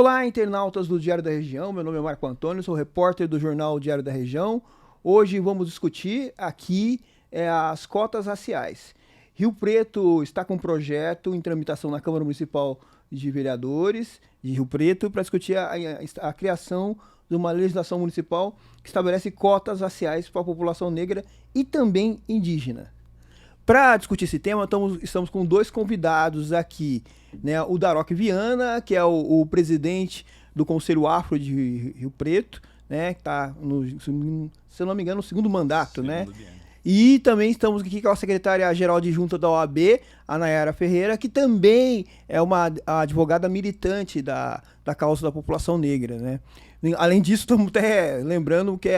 Olá, internautas do Diário da Região. Meu nome é Marco Antônio, sou repórter do jornal Diário da Região. Hoje vamos discutir aqui as cotas raciais. Rio Preto está com um projeto em tramitação na Câmara Municipal de Vereadores de Rio Preto para discutir a criação de uma legislação municipal que estabelece cotas raciais para a população negra e também indígena. Para discutir esse tema, estamos com dois convidados aqui, né? O Daroque Viana, que é o presidente do Conselho Afro de Rio Preto, né? Que está, se eu não me engano, no segundo mandato, né? E também estamos aqui com a secretária-geral adjunta da OAB, a Nayara Ferreira, que também é uma advogada militante da causa da população negra, né? Além disso, estamos até lembrando que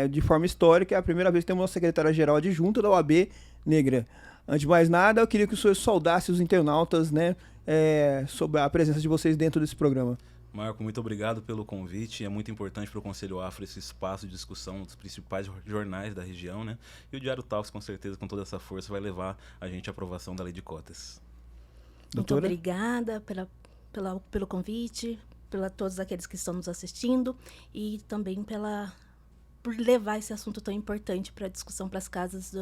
de forma histórica, é a primeira vez que temos uma secretária-geral adjunta da OAB negra. Antes de mais nada, eu queria que o senhor saudasse os internautas, né, sobre a presença de vocês dentro desse programa. Marco, muito obrigado pelo convite. É muito importante para o Conselho Afro esse espaço de discussão dos principais jornais da região, né? E o Diário Talks, com certeza, com toda essa força, vai levar a gente à aprovação da lei de cotas. Doutora? Muito obrigada pelo convite, todos aqueles que estão nos assistindo e também por levar esse assunto tão importante para a discussão para as casas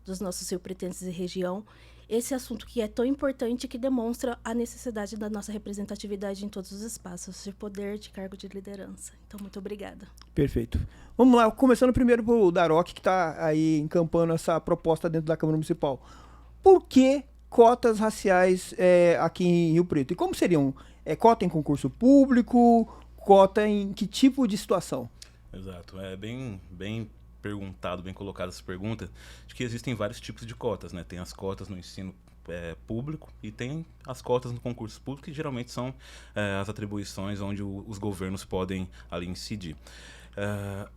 dos nossos riopretenses e região. Esse assunto que é tão importante que demonstra a necessidade da nossa representatividade em todos os espaços, de poder, de cargo de liderança. Então, muito obrigada. Perfeito. Vamos lá, começando primeiro pelo Daroque, que está aí encampando essa proposta dentro da Câmara Municipal. Por que cotas raciais aqui em Rio Preto? E como seriam? Cota em concurso público? Cota em que tipo de situação? Exato. É bem perguntado, bem colocada essa pergunta, de que existem vários tipos de cotas, né? Tem as cotas no ensino público e tem as cotas no concurso público, que geralmente são as atribuições onde os governos podem ali incidir.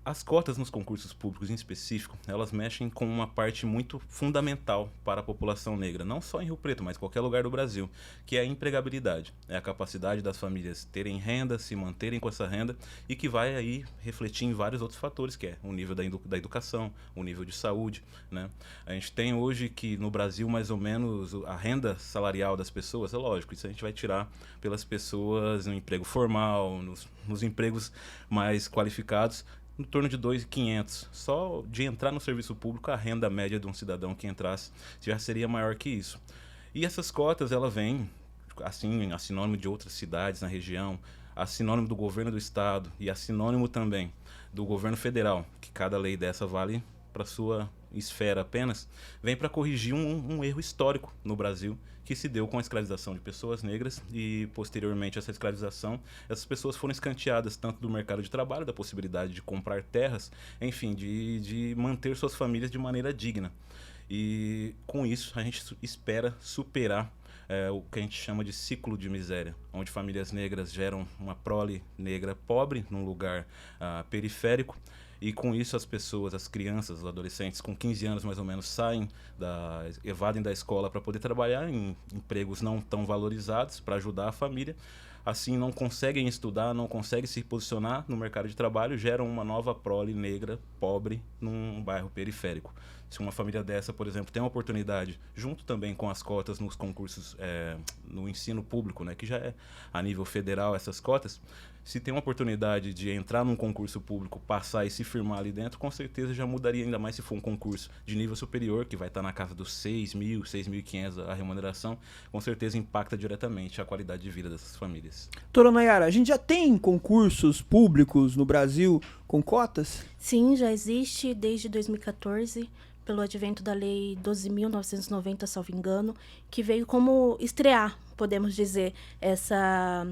As cotas nos concursos públicos em específico, elas mexem com uma parte muito fundamental para a população negra, não só em Rio Preto, mas em qualquer lugar do Brasil, que é a empregabilidade. É a capacidade das famílias terem renda, se manterem com essa renda e que vai aí refletir em vários outros fatores, que é o nível da educação, o nível de saúde, né? A gente tem hoje que no Brasil mais ou menos a renda salarial das pessoas, é lógico, isso a gente vai tirar pelas pessoas no emprego formal, nos empregos mais qualificados, em torno de 2.500. Só de entrar no serviço público, a renda média de um cidadão que entrasse já seria maior que isso. E essas cotas, ela vêm, assim, a sinônimo de outras cidades na região, a sinônimo do governo do estado e a sinônimo também do governo federal, que cada lei dessa vale para sua esfera apenas, vem para corrigir um erro histórico no Brasil, que se deu com a escravização de pessoas negras e, posteriormente a essa escravização, essas pessoas foram escanteadas tanto do mercado de trabalho, da possibilidade de comprar terras, enfim, de manter suas famílias de maneira digna. E, com isso, a gente espera superar o que a gente chama de ciclo de miséria, onde famílias negras geram uma prole negra pobre num lugar periférico. E com isso as pessoas, as crianças, os adolescentes com 15 anos mais ou menos evadem da escola para poder trabalhar em empregos não tão valorizados para ajudar a família. Assim não conseguem estudar, não conseguem se posicionar no mercado de trabalho, geram uma nova prole negra, pobre, num bairro periférico. Se uma família dessa, por exemplo, tem uma oportunidade, junto também com as cotas nos concursos, no ensino público, né, que já é a nível federal essas cotas, se tem uma oportunidade de entrar num concurso público, passar e se firmar ali dentro, com certeza já mudaria, ainda mais se for um concurso de nível superior, que vai estar na casa dos 6.000, 6.500 a remuneração, com certeza impacta diretamente a qualidade de vida dessas famílias. Doutora Nayara, a gente já tem concursos públicos no Brasil com cotas? Sim, já existe desde 2014, pelo advento da Lei 12.990, salvo engano, que veio como estrear, podemos dizer, essa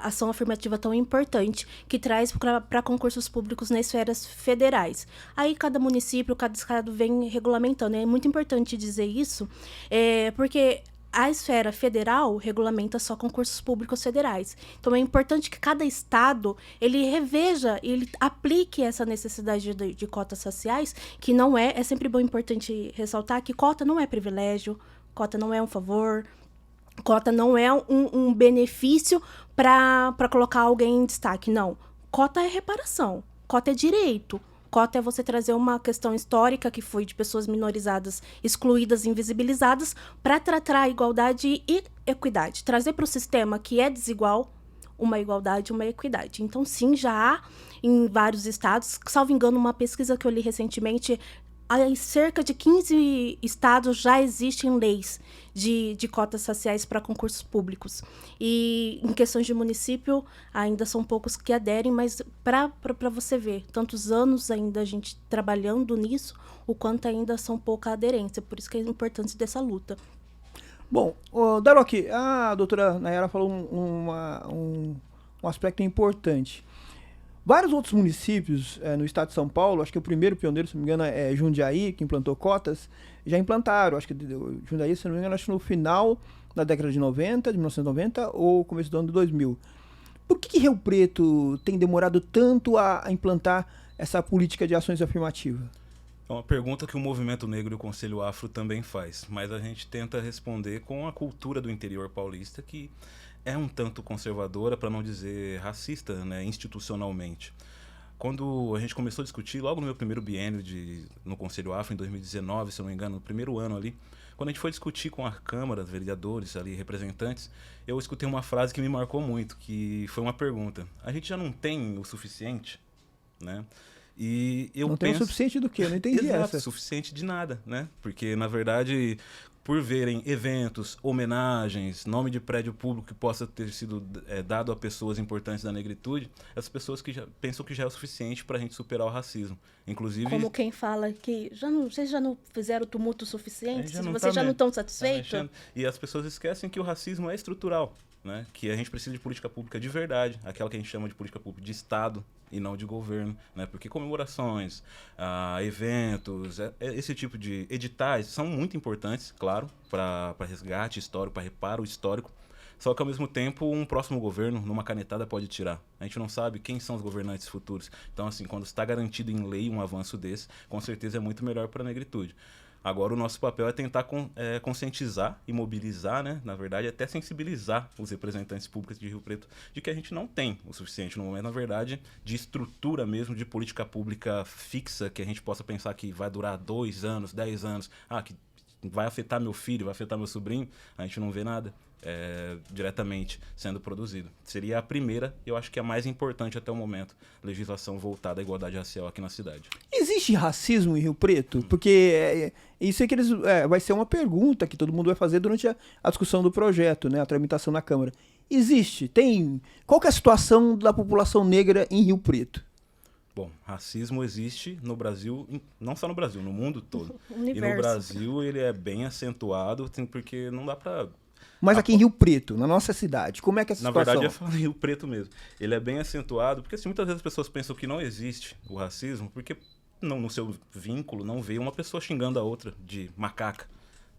ação afirmativa tão importante que traz para concursos públicos nas esferas federais. Aí cada município, cada estado vem regulamentando. É muito importante dizer isso, porque a esfera federal regulamenta só concursos públicos federais. Então, é importante que cada estado ele reveja, ele aplique essa necessidade de cotas raciais, que não é sempre bom, importante ressaltar que cota não é privilégio, cota não é um favor, cota não é um benefício para colocar alguém em destaque, não. Cota é reparação, cota é direito. Cota é você trazer uma questão histórica que foi de pessoas minorizadas, excluídas, invisibilizadas, para tratar a igualdade e equidade. Trazer para o sistema que é desigual uma igualdade, uma equidade. Então, sim, já há em vários estados, salvo engano, uma pesquisa que eu li recentemente, em cerca de 15 estados já existem leis de cotas raciais para concursos públicos. E em questões de município, ainda são poucos que aderem, mas para você ver, tantos anos ainda a gente trabalhando nisso, o quanto ainda são pouca aderência. Por isso que é importante dessa luta. Bom, Daroc, a doutora Nayara falou um aspecto importante. Vários outros municípios no estado de São Paulo, acho que o primeiro pioneiro, se não me engano, é Jundiaí, que implantou cotas, já implantaram. Acho que Jundiaí, se não me engano, acho que no final da década de 1990 ou começo do ano de 2000. Por que Rio Preto tem demorado tanto a implantar essa política de ações afirmativas? É uma pergunta que o Movimento Negro e o Conselho Afro também faz, mas a gente tenta responder com a cultura do interior paulista, que é um tanto conservadora, para não dizer racista, né, institucionalmente. Quando a gente começou a discutir, logo no meu primeiro biênio no Conselho Afro, em 2019, se eu não me engano, no primeiro ano ali, quando a gente foi discutir com a Câmara, vereadores ali, representantes, eu escutei uma frase que me marcou muito, que foi uma pergunta. A gente já não tem o suficiente, né? E eu não tem o suficiente do quê? Eu não entendi. Exato, essa. Suficiente de nada, né? Porque, na verdade, por verem eventos, homenagens, nome de prédio público que possa ter sido dado a pessoas importantes da negritude, as pessoas que já pensam que já é o suficiente para a gente superar o racismo. Inclusive... Como quem fala que vocês já não fizeram tumulto suficiente? Vocês já não estão satisfeitos? E as pessoas esquecem que o racismo é estrutural, né? Que a gente precisa de política pública de verdade, aquela que a gente chama de política pública de Estado e não de governo, né? Porque comemorações, eventos, esse tipo de editais são muito importantes, claro, para resgate histórico, para reparo histórico. Só que, ao mesmo tempo, um próximo governo, numa canetada, pode tirar. A gente não sabe quem são os governantes futuros. Então, assim, quando está garantido em lei um avanço desse, com certeza é muito melhor para a negritude. Agora, o nosso papel é tentar conscientizar e mobilizar, né? Na verdade, até sensibilizar os representantes públicos de Rio Preto de que a gente não tem o suficiente no momento, na verdade, de estrutura mesmo, de política pública fixa, que a gente possa pensar que vai durar 2 anos, 10 anos, que vai afetar meu filho, vai afetar meu sobrinho. A gente não vê nada diretamente sendo produzido. Seria a primeira, eu acho que a mais importante até o momento, legislação voltada à igualdade racial aqui na cidade. Existe racismo em Rio Preto? Porque isso é que vai ser uma pergunta que todo mundo vai fazer durante a discussão do projeto, né, a tramitação na Câmara. Existe? Qual que é a situação da população negra em Rio Preto? Bom, racismo existe no Brasil, não só no Brasil, no mundo todo. Universo. E no Brasil ele é bem acentuado, porque não dá para... Mas aqui em Rio Preto, na nossa cidade, como é que é essa situação? Na verdade, eu falo em Rio Preto mesmo. Ele é bem acentuado, porque assim, muitas vezes as pessoas pensam que não existe o racismo, porque no seu vínculo não vê uma pessoa xingando a outra de macaca,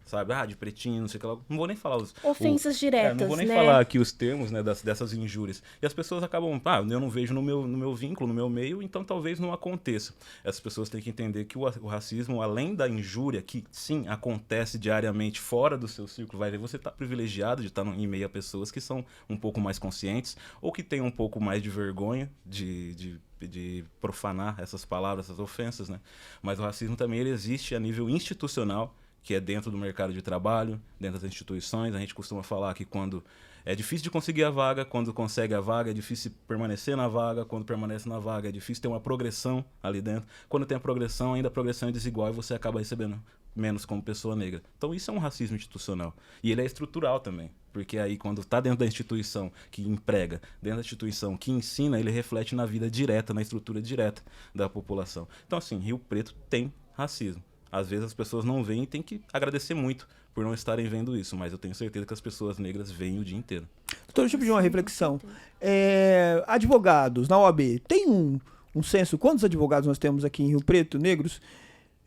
sabe? De pretinho, não sei o que lá. Não vou nem falar ofensas diretas, não vou nem falar aqui os termos, né, dessas injúrias. E as pessoas acabam, eu não vejo no meu vínculo, no meu meio, então talvez não aconteça. Essas pessoas têm que entender que o racismo, além da injúria, que sim, acontece diariamente fora do seu círculo, você tá privilegiado de estar em meio a pessoas que são um pouco mais conscientes ou que têm um pouco mais de vergonha de profanar essas palavras, essas ofensas, né? Mas o racismo também ele existe a nível institucional, que é dentro do mercado de trabalho, dentro das instituições. A gente costuma falar que quando é difícil de conseguir a vaga, quando consegue a vaga é difícil permanecer na vaga, quando permanece na vaga é difícil ter uma progressão ali dentro. Quando tem a progressão, ainda a progressão é desigual e você acaba recebendo menos como pessoa negra. Então isso é um racismo institucional. E ele é estrutural também, porque aí quando está dentro da instituição que emprega, dentro da instituição que ensina, ele reflete na vida direta, na estrutura direta da população. Então assim, Rio Preto tem racismo. Às vezes as pessoas não veem e tem que agradecer muito por não estarem vendo isso, mas eu tenho certeza que as pessoas negras veem o dia inteiro. Doutor, deixa eu pedir uma reflexão. Advogados na OAB, tem um censo? Quantos advogados nós temos aqui em Rio Preto, negros?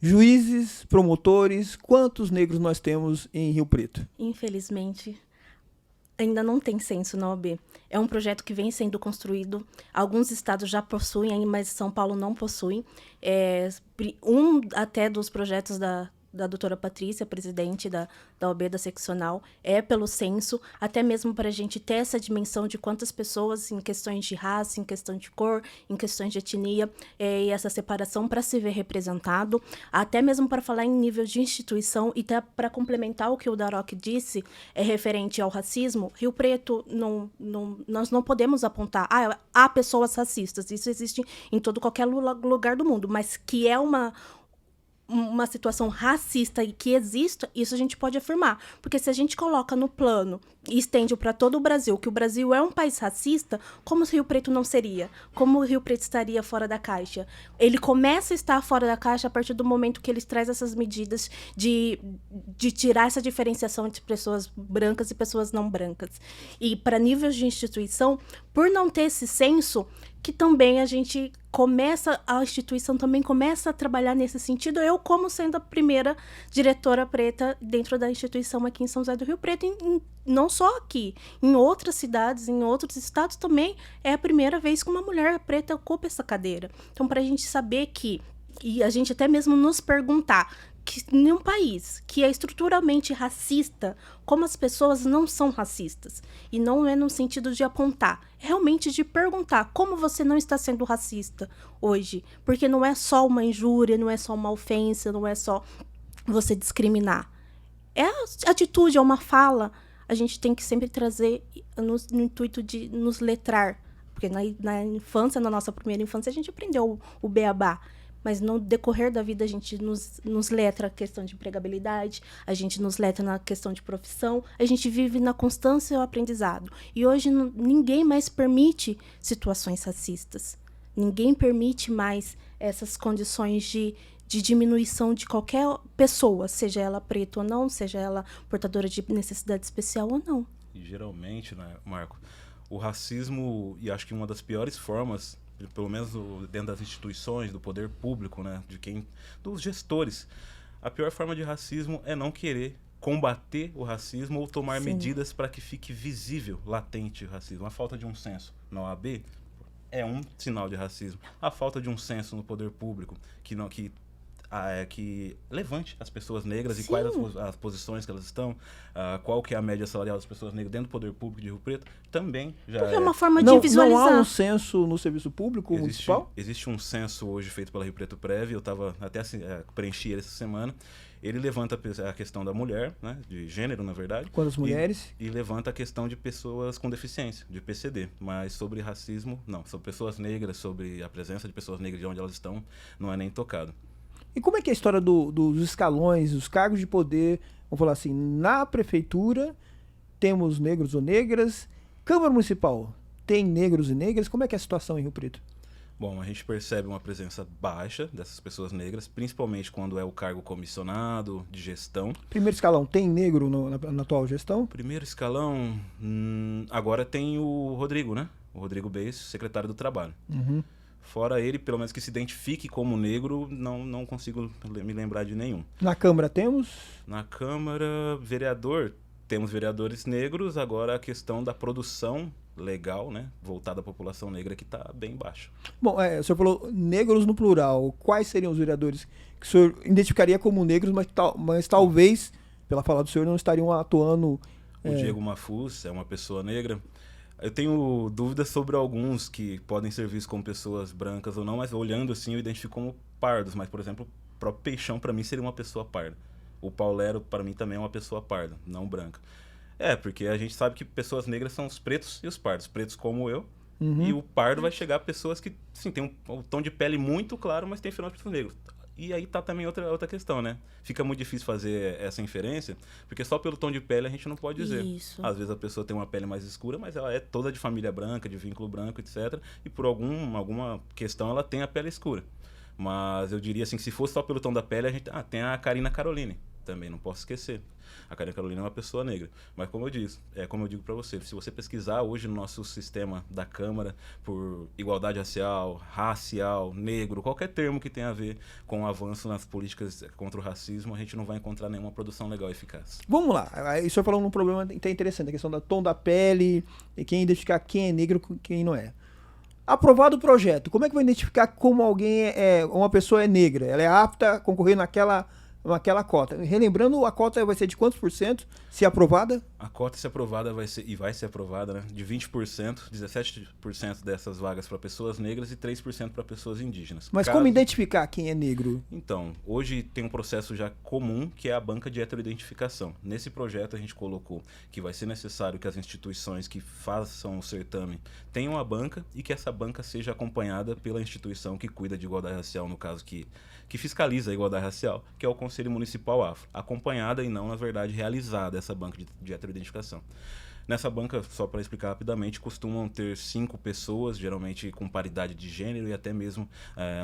Juízes, promotores, quantos negros nós temos em Rio Preto? Infelizmente, ainda não tem censo na OAB. É um projeto que vem sendo construído. Alguns estados já possuem, mas São Paulo não possui. Um até dos projetos da doutora Patrícia, presidente da OAB da seccional, é pelo censo, até mesmo para a gente ter essa dimensão de quantas pessoas em questões de raça, em questão de cor, em questões de etnia, e essa separação para se ver representado, até mesmo para falar em nível de instituição e até para complementar o que o Daroc disse, referente ao racismo. Rio Preto, nós não podemos apontar, há pessoas racistas, isso existe em qualquer lugar do mundo, mas que é uma situação racista e que exista, isso a gente pode afirmar. Porque se a gente coloca no plano e estende para todo o Brasil, que o Brasil é um país racista, como o Rio Preto não seria? Como o Rio Preto estaria fora da caixa? Ele começa a estar fora da caixa a partir do momento que eles trazem essas medidas de tirar essa diferenciação entre pessoas brancas e pessoas não brancas. E para níveis de instituição, por não ter esse senso, que também a instituição também começa a trabalhar nesse sentido, eu como sendo a primeira diretora preta dentro da instituição aqui em São José do Rio Preto, não só aqui, em outras cidades, em outros estados também, é a primeira vez que uma mulher preta ocupa essa cadeira. Então, para a gente saber e a gente até mesmo nos perguntar, que em um país que é estruturalmente racista, como as pessoas não são racistas. E não é no sentido de apontar, realmente de perguntar como você não está sendo racista hoje. Porque não é só uma injúria, não é só uma ofensa, não é só você discriminar. É atitude, é uma fala. A gente tem que sempre trazer no intuito de nos letrar. Porque na infância, na nossa primeira infância, a gente aprendeu o beabá. Mas no decorrer da vida a gente nos letra a questão de empregabilidade, a gente nos letra na questão de profissão, a gente vive na constância e o aprendizado. E hoje ninguém mais permite situações racistas. Ninguém permite mais essas condições de diminuição de qualquer pessoa, seja ela preta ou não, seja ela portadora de necessidade especial ou não. E geralmente, né, Marco, o racismo, e acho que uma das piores formas, pelo menos dentro das instituições, do poder público, né, dos gestores, a pior forma de racismo é não querer combater o racismo ou tomar medidas para que fique visível, latente o racismo. A falta de um senso na OAB é um sinal de racismo. A falta de um senso no poder público que levante as pessoas negras. Sim. E quais as posições que elas estão, qual que é a média salarial das pessoas negras dentro do poder público de Rio Preto, também já porque é uma forma de visualizar. Não há um censo no serviço público municipal? Existe um censo hoje feito pela Rio Preto Prev, eu estava até preenchi ele essa semana. Ele levanta a questão da mulher, né, de gênero, na verdade. Quantas mulheres? E levanta a questão de pessoas com deficiência, de PCD. Mas sobre racismo, não. Sobre pessoas negras, sobre a presença de pessoas negras de onde elas estão, não é nem tocado. E como é que é a história dos escalões, dos cargos de poder? Vamos falar assim, na prefeitura temos negros ou negras, Câmara Municipal tem negros e negras, como é que é a situação em Rio Preto? Bom, a gente percebe uma presença baixa dessas pessoas negras, principalmente quando é o cargo comissionado, de gestão. Primeiro escalão, tem negro na atual gestão? Primeiro escalão, agora tem o Rodrigo, né? O Rodrigo Beis, secretário do Trabalho. Uhum. Fora ele, pelo menos que se identifique como negro, não consigo me lembrar de nenhum. Na Câmara temos? Na Câmara, temos vereadores negros, agora a questão da produção legal, né, voltada à população negra, que está bem baixa. Bom, o senhor falou negros no plural. Quais seriam os vereadores que o senhor identificaria como negros, mas talvez, pela fala do senhor, não estariam atuando... O Diego Mafuz é uma pessoa negra. Eu tenho dúvidas sobre alguns que podem ser vistos como pessoas brancas ou não, mas olhando assim eu identifico como pardos. Mas, por exemplo, o próprio Peixão para mim seria uma pessoa parda. O Paulero para mim também é uma pessoa parda, não branca. Porque a gente sabe que pessoas negras são os pretos e os pardos. Pretos como eu, e o pardo vai chegar a pessoas que, sim, tem um tom de pele muito claro, mas tem fenótipo negro. E aí tá também outra questão, né? Fica muito difícil fazer essa inferência, porque só pelo tom de pele a gente não pode dizer. Isso. Às vezes a pessoa tem uma pele mais escura, mas ela é toda de família branca, de vínculo branco, etc. E por alguma questão ela tem a pele escura. Mas eu diria assim, que se fosse só pelo tom da pele, a gente tem a Karina Caroline. Também não posso esquecer. A Karina Carolina é uma pessoa negra. Mas como eu digo para você, se você pesquisar hoje no nosso sistema da Câmara por igualdade racial, negro, qualquer termo que tenha a ver com o avanço nas políticas contra o racismo, a gente não vai encontrar nenhuma produção legal e eficaz. Vamos lá. Aí o senhor falou num problema até interessante, a questão do tom da pele, e quem identificar quem é negro e quem não é. Aprovado o projeto, como é que vai identificar como uma pessoa é negra? Ela é apta a concorrer aquela cota. Relembrando, a cota vai ser de quantos por cento, se aprovada? A cota, se aprovada, vai ser aprovada, né, de 20%, 17% dessas vagas para pessoas negras e 3% para pessoas indígenas. Mas como identificar quem é negro? Então, hoje tem um processo já comum, que é a banca de heteroidentificação. Nesse projeto a gente colocou que vai ser necessário que as instituições que façam o certame tenham a banca e que essa banca seja acompanhada pela instituição que cuida de igualdade racial, no caso que fiscaliza a igualdade racial, que é o Conselho Municipal Afro, acompanhada e não, na verdade, realizada essa banca de heteroidentificação. Nessa banca, só para explicar rapidamente, costumam ter 5 pessoas, geralmente com paridade de gênero e até mesmo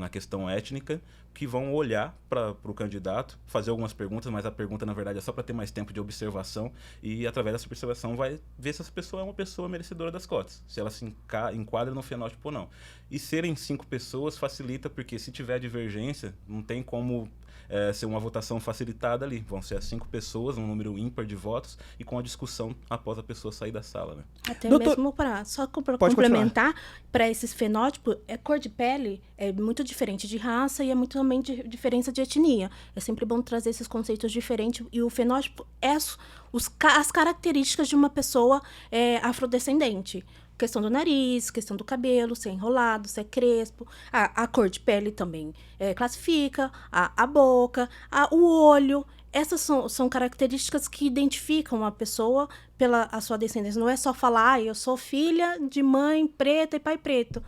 na questão étnica, que vão olhar para o candidato, fazer algumas perguntas, mas a pergunta, na verdade, é só para ter mais tempo de observação e, através dessa observação, vai ver se essa pessoa é uma pessoa merecedora das cotas, se ela se enquadra no fenótipo ou não. E serem 5 pessoas facilita, porque se tiver divergência, não tem como ser uma votação facilitada ali. Vão ser as 5 pessoas, um número ímpar de votos, e com a discussão após a pessoa sair da sala, né? Até mesmo para complementar, para esses fenótipos, cor de pele é muito diferente de raça e é muito também de diferença de etnia. É sempre bom trazer esses conceitos diferentes, e o fenótipo é as características de uma pessoa afrodescendente. Questão do nariz, questão do cabelo, se é enrolado, se é crespo. A cor de pele também classifica, a boca, o olho. Essas são características que identificam a pessoa pela a sua descendência. Não é só falar, eu sou filha de mãe preta e pai preto.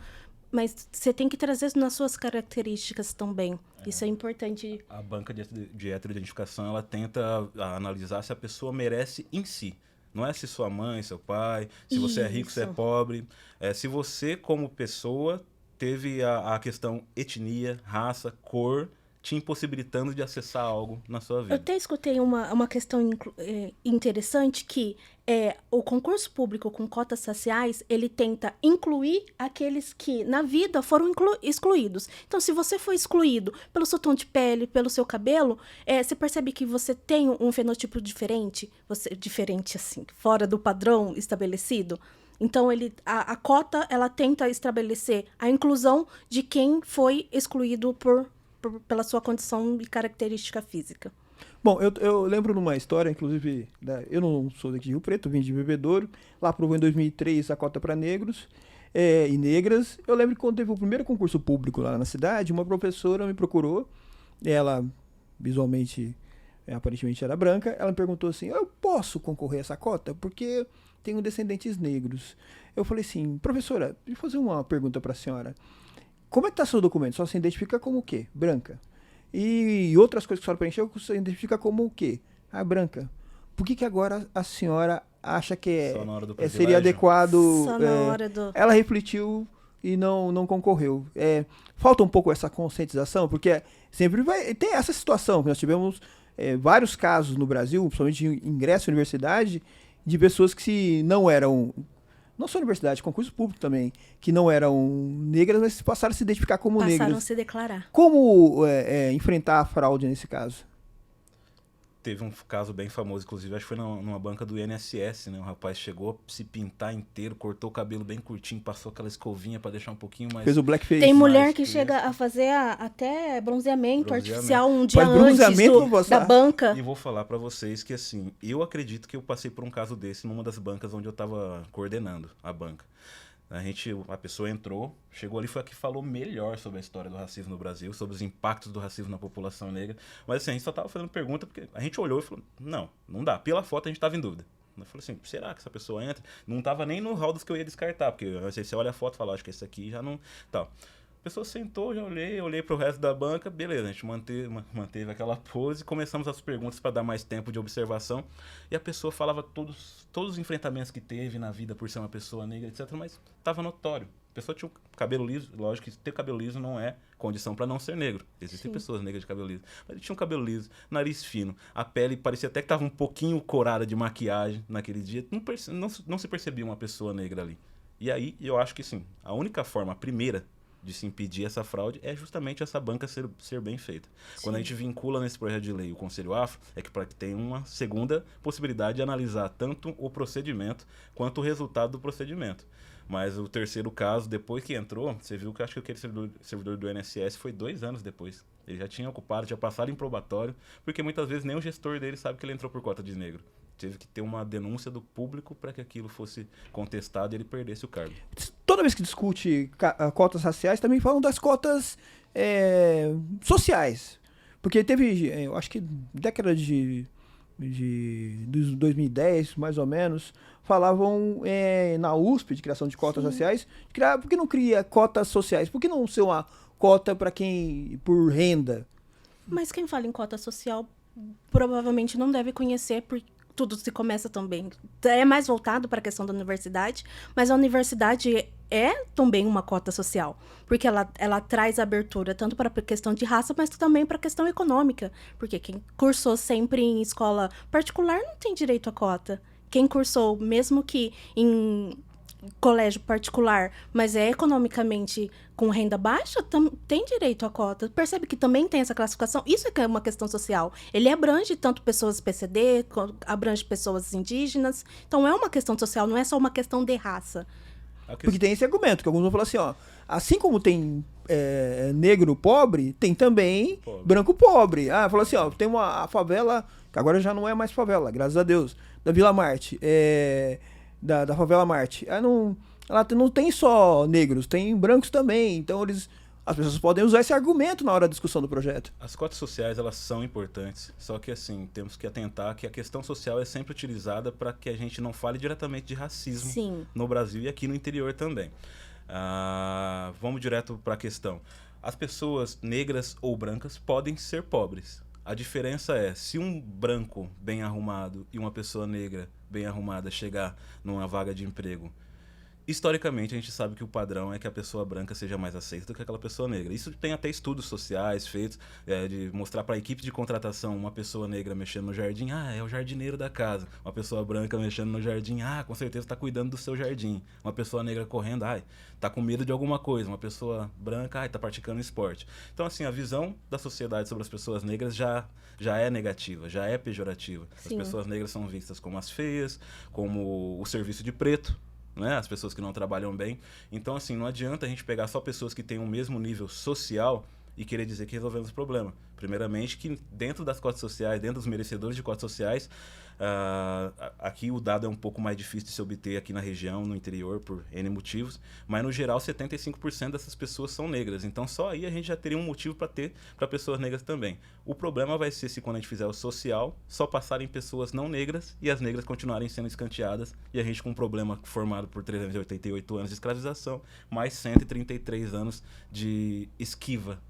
Mas você tem que trazer nas suas características também. Isso é importante. A banca de heteroidentificação, ela tenta analisar se a pessoa merece em si. Não é se sua mãe, seu pai, se você é rico, se é pobre. Se você, como pessoa, teve a questão etnia, raça, cor, te impossibilitando de acessar algo na sua vida. Eu até escutei uma questão interessante, que o concurso público com cotas raciais, ele tenta incluir aqueles que na vida foram excluídos. Então, se você foi excluído pelo seu tom de pele, pelo seu cabelo, você percebe que você tem um fenotipo diferente, diferente assim, fora do padrão estabelecido. Então, a cota, ela tenta estabelecer a inclusão de quem foi excluído pela sua condição e característica física. Bom, eu lembro numa história, inclusive, eu não sou daqui de Rio Preto, vim de Bebedouro, lá aprovou em 2003 a cota para negros e negras. Eu lembro que quando teve o primeiro concurso público lá na cidade, uma professora me procurou, ela visualmente, aparentemente era branca, ela me perguntou assim, eu posso concorrer a essa cota? Porque tenho descendentes negros. Eu falei assim, professora, deixa eu fazer uma pergunta para a senhora. Como é que está seu documento? Só se identifica como o quê? Branca. E outras coisas que a senhora preencheu, você identifica como o quê? Branca. Por que agora a senhora acha que seria adequado? Só na hora do... Ela refletiu e não concorreu. Falta um pouco essa conscientização, porque sempre vai ter essa situação, que nós tivemos vários casos no Brasil, principalmente de ingresso à universidade, de pessoas que não eram... Não só universidade, concurso público também, que não eram negras, mas passaram a se identificar como negras. Passaram a se declarar. Como enfrentar a fraude nesse caso? Teve um caso bem famoso, inclusive, acho que foi numa banca do INSS, né? O rapaz chegou a se pintar inteiro, cortou o cabelo bem curtinho, passou aquela escovinha para deixar um pouquinho mais... Fez o blackface. Tem mulher que chega a fazer até bronzeamento artificial um dia antes da banca. E vou falar para vocês que, assim, eu acredito que eu passei por um caso desse numa das bancas onde eu estava coordenando a banca. A pessoa entrou, chegou ali, foi a que falou melhor sobre a história do racismo no Brasil, sobre os impactos do racismo na população negra. Mas assim, a gente só tava fazendo pergunta porque a gente olhou e falou, não dá. Pela foto a gente tava em dúvida. Eu falei assim, será que essa pessoa entra? Não tava nem no hall dos que eu ia descartar, porque você olha a foto e fala, acho que esse aqui já não... Tal. A pessoa sentou, já olhei pro resto da banca, beleza, a gente manteve aquela pose, começamos as perguntas para dar mais tempo de observação, e a pessoa falava todos os enfrentamentos que teve na vida por ser uma pessoa negra, etc., mas estava notório. A pessoa tinha o cabelo liso, lógico que ter cabelo liso não é condição para não ser negro. Existem pessoas negras de cabelo liso. Mas ele tinha um cabelo liso, nariz fino, a pele parecia até que estava um pouquinho corada de maquiagem naquele dia. Não se percebia uma pessoa negra ali. E aí, eu acho que sim, a única forma, a primeira, de se impedir essa fraude é justamente essa banca ser bem feita. Sim. Quando a gente vincula nesse projeto de lei o Conselho Afro, é que para que tenha uma segunda possibilidade de analisar tanto o procedimento quanto o resultado do procedimento. Mas o terceiro caso, depois que entrou, você viu que eu acho que aquele servidor do INSS foi 2 anos depois. Ele já tinha ocupado, tinha passado em probatório, porque muitas vezes nem o gestor dele sabe que ele entrou por cota de negro. Teve que ter uma denúncia do público para que aquilo fosse contestado e ele perdesse o cargo. Toda vez que discute cotas raciais, também falam das cotas sociais. Porque teve, eu acho que década de 2010, mais ou menos, falavam na USP de criação de cotas raciais. Por que não cria cotas sociais? Por que não ser uma cota para quem por renda? Mas quem fala em cota social provavelmente não deve conhecer, porque tudo se começa também. É mais voltado para a questão da universidade, mas a universidade é também uma cota social, porque ela traz abertura tanto para a questão de raça, mas também para a questão econômica, porque quem cursou sempre em escola particular não tem direito a cota. Quem cursou, mesmo que em colégio particular, mas é economicamente com renda baixa, tem direito à cota. Percebe que também tem essa classificação? Isso é que é uma questão social. Ele abrange tanto pessoas PCD, abrange pessoas indígenas. Então, é uma questão social, não é só uma questão de raça. Porque tem esse argumento, que alguns vão falar assim, ó, assim como tem negro pobre, tem também branco pobre. Falou assim, ó, tem a favela, que agora já não é mais favela, graças a Deus, da Vila Marte, da favela Marte. Ela não tem só negros, tem brancos também. Então as pessoas podem usar esse argumento na hora da discussão do projeto. As cotas sociais, elas são importantes, só que assim, temos que atentar que a questão social é sempre utilizada para que a gente não fale diretamente de racismo no Brasil e aqui no interior também. Vamos direto para a questão. As pessoas negras ou brancas podem ser pobres. A diferença é, se um branco bem arrumado e uma pessoa negra bem arrumada chegar numa vaga de emprego, historicamente a gente sabe que o padrão é que a pessoa branca seja mais aceita do que aquela pessoa negra. Isso tem até estudos sociais feitos de mostrar para a equipe de contratação uma pessoa negra mexendo no jardim, é o jardineiro da casa. Uma pessoa branca mexendo no jardim, com certeza está cuidando do seu jardim. Uma pessoa negra correndo, está com medo de alguma coisa. Uma pessoa branca, está praticando esporte. Então, assim, a visão da sociedade sobre as pessoas negras já é negativa, já é pejorativa. Sim. As pessoas negras são vistas como as feias, como o serviço de preto, né? As pessoas que não trabalham bem. Então, assim, não adianta a gente pegar só pessoas que têm o mesmo nível social e querer dizer que resolvemos o problema. Primeiramente, que dentro das cotas sociais, dentro dos merecedores de cotas sociais, aqui o dado é um pouco mais difícil de se obter aqui na região, no interior, por N motivos, mas no geral 75% dessas pessoas são negras. Então só aí a gente já teria um motivo para ter para pessoas negras também. O problema vai ser se quando a gente fizer o social, só passarem pessoas não negras e as negras continuarem sendo escanteadas e a gente com um problema formado por 388 anos de escravização, mais 133 anos de esquiva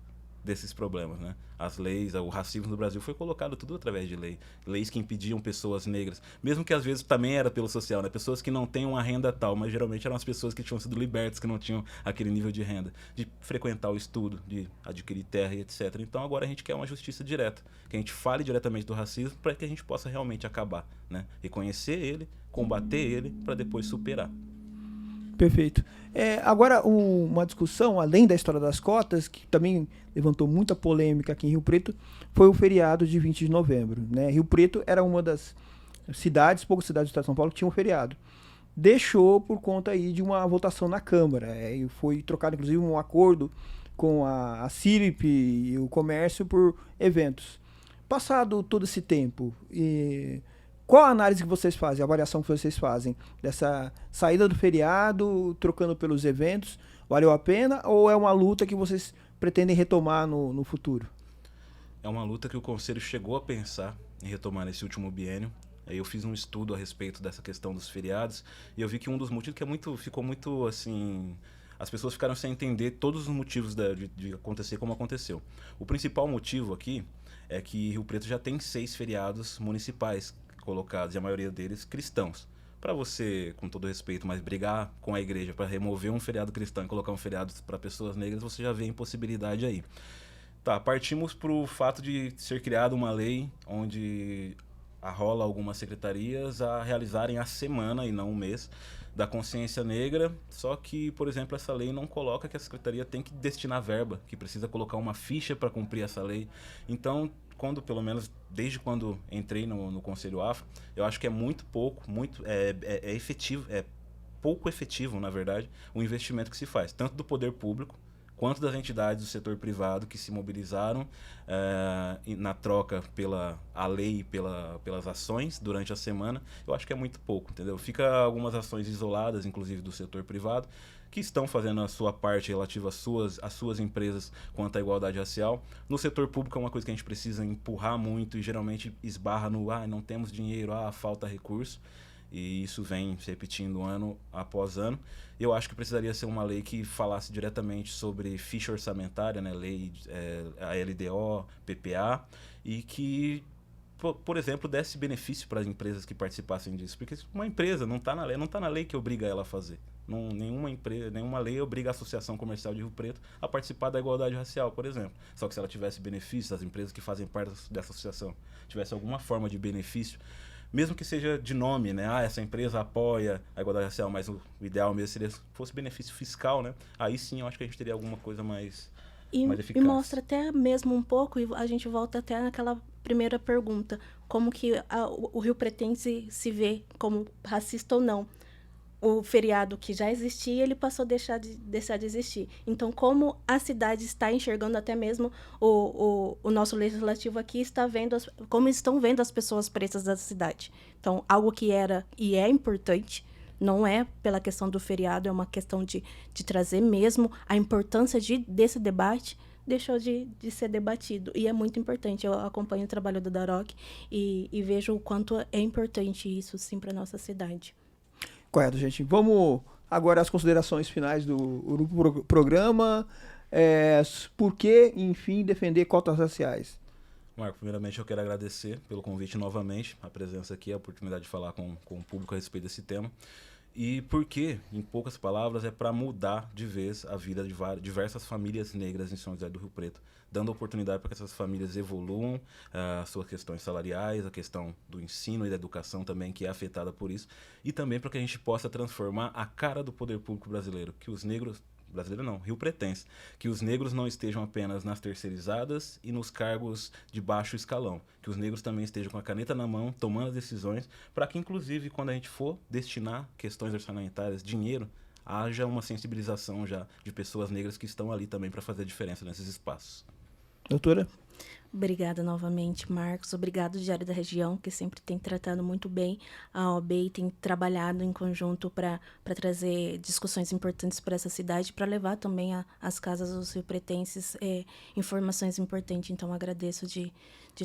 desses problemas, né? As leis, o racismo no Brasil foi colocado tudo através de lei. Leis que impediam pessoas negras, mesmo que às vezes também era pelo social, né? Pessoas que não têm uma renda tal, mas geralmente eram as pessoas que tinham sido libertas, que não tinham aquele nível de renda, de frequentar o estudo, de adquirir terra e etc. Então agora a gente quer uma justiça direta, que a gente fale diretamente do racismo para que a gente possa realmente acabar, né? Reconhecer ele, combater ele, para depois superar. Perfeito. Agora, uma discussão, além da história das cotas, que também levantou muita polêmica aqui em Rio Preto, foi o feriado de 20 de novembro. Né? Rio Preto era uma das poucas cidades do estado de São Paulo que tinham feriado. Deixou por conta aí de uma votação na Câmara. E foi trocado, inclusive, um acordo com a CIRIP e o comércio por eventos. Passado todo esse tempo, qual a análise que vocês fazem, a avaliação que vocês fazem dessa saída do feriado, trocando pelos eventos? Valeu a pena ou é uma luta que vocês pretendem retomar no futuro? É uma luta que o Conselho chegou a pensar em retomar nesse último biênio. Eu fiz um estudo a respeito dessa questão dos feriados e eu vi que um dos motivos que ficou muito assim... As pessoas ficaram sem entender todos os motivos de acontecer como aconteceu. O principal motivo aqui é que Rio Preto já tem 6 feriados municipais colocados, e a maioria deles cristãos. Para você, com todo respeito, mas brigar com a igreja para remover um feriado cristão e colocar um feriado para pessoas negras, você já vê a impossibilidade aí. Partimos para o fato de ser criada uma lei onde arrola algumas secretarias a realizarem a semana e não o mês da consciência negra, só que, por exemplo, essa lei não coloca que a secretaria tem que destinar verba, que precisa colocar uma ficha para cumprir essa lei. Então, pelo menos desde quando entrei no Conselho Afro, eu acho que é muito pouco, efetivo, pouco efetivo, na verdade, o investimento que se faz, tanto do poder público, quanto das entidades do setor privado que se mobilizaram na troca pela a lei e pelas ações durante a semana. Eu acho que é muito pouco, entendeu? Fica algumas ações isoladas, inclusive do setor privado, que estão fazendo a sua parte relativa às suas empresas quanto à igualdade racial. No setor público é uma coisa que a gente precisa empurrar muito e geralmente esbarra no não temos dinheiro, falta recurso. E isso vem se repetindo ano após ano. Eu acho que precisaria ser uma lei que falasse diretamente sobre ficha orçamentária, né? Lei a LDO, PPA, e que, por exemplo, desse benefício para as empresas que participassem disso. Porque uma empresa não está na lei que obriga ela a fazer. Nenhuma lei obriga a Associação Comercial de Rio Preto a participar da igualdade racial, por exemplo. Só que se ela tivesse benefícios, as empresas que fazem parte dessa associação tivessem alguma forma de benefício, mesmo que seja de nome, né? Essa empresa apoia a igualdade racial, mas o ideal mesmo seria que fosse benefício fiscal, né? Aí sim eu acho que a gente teria alguma coisa mais eficaz. E mostra até mesmo um pouco, e a gente volta até naquela primeira pergunta, como que o Rio Pretense se vê como racista ou não. O feriado que já existia, ele passou a deixar de existir. Então, como a cidade está enxergando, até mesmo o nosso legislativo aqui está vendo, como estão vendo as pessoas pretas da cidade. Então, algo que era e é importante, não é pela questão do feriado, é uma questão de trazer mesmo a importância desse debate, deixou de ser debatido. E é muito importante. Eu acompanho o trabalho do Daroc e vejo o quanto é importante isso, sim, para a nossa cidade. Correto, gente. Vamos agora às considerações finais do grupo programa. Por que, enfim, defender cotas raciais? Marco, primeiramente eu quero agradecer pelo convite novamente, a presença aqui, a oportunidade de falar com o público a respeito desse tema. E porque, em poucas palavras, é para mudar de vez a vida de diversas famílias negras em São José do Rio Preto, dando oportunidade para que essas famílias evoluam as suas questões salariais, a questão do ensino e da educação também, que é afetada por isso, e também para que a gente possa transformar a cara do poder público brasileiro, que os negros, brasileiro não, Rio Pretense, que os negros não estejam apenas nas terceirizadas e nos cargos de baixo escalão, que os negros também estejam com a caneta na mão, tomando as decisões, para que, inclusive, quando a gente for destinar questões orçamentárias, dinheiro, haja uma sensibilização já de pessoas negras que estão ali também para fazer a diferença nesses espaços. Doutora? Obrigada novamente, Marcos. Obrigado, Diário da Região, que sempre tem tratado muito bem a OAB e tem trabalhado em conjunto para trazer discussões importantes para essa cidade, para levar também às casas dos riopretenses informações importantes. Então, agradeço de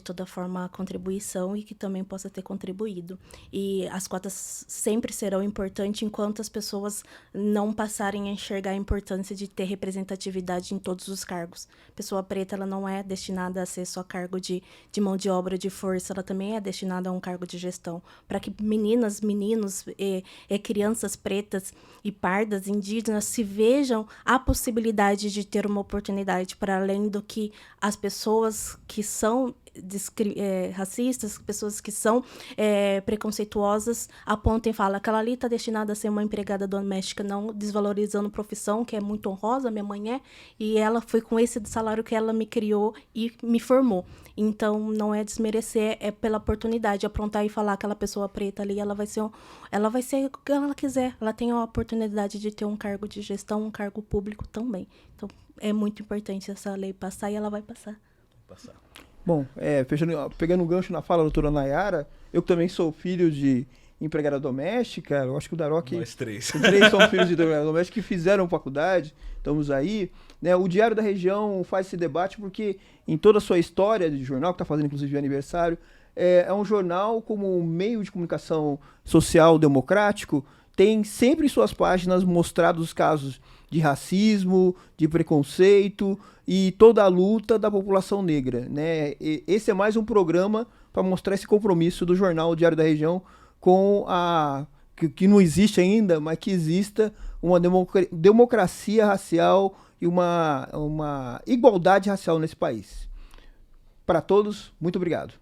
toda forma a contribuição e que também possa ter contribuído. E as cotas sempre serão importantes enquanto as pessoas não passarem a enxergar a importância de ter representatividade em todos os cargos. Pessoa preta, ela não é destinada a ser só cargo de mão de obra, de força, ela também é destinada a um cargo de gestão, para que meninas, meninos, crianças pretas e pardas, indígenas, se vejam a possibilidade de ter uma oportunidade para além do que as pessoas que são racistas, pessoas que são preconceituosas, apontam e falam, aquela ali está destinada a ser uma empregada doméstica, não desvalorizando profissão, que é muito honrosa, minha mãe e ela foi com esse salário que ela me criou e me formou. Então, não é desmerecer, é pela oportunidade, aprontar e falar aquela pessoa preta ali, ela vai ser o que ela quiser, ela tem a oportunidade de ter um cargo de gestão, um cargo público também. Então, é muito importante essa lei passar e ela vai passar. Bom, pegando um gancho na fala da doutora Nayara, eu que também sou filho de empregada doméstica, eu acho que o Daroc... Nós três. Os três são filhos de empregada doméstica que fizeram faculdade, estamos aí. Né? O Diário da Região faz esse debate porque em toda a sua história de jornal, que está fazendo inclusive aniversário, é um jornal como um meio de comunicação social democrático, tem sempre em suas páginas mostrado os casos de racismo, de preconceito e toda a luta da população negra, né? Esse é mais um programa para mostrar esse compromisso do jornal Diário da Região com que não existe ainda, mas que exista uma democracia racial e uma igualdade racial nesse país. Para todos, muito obrigado.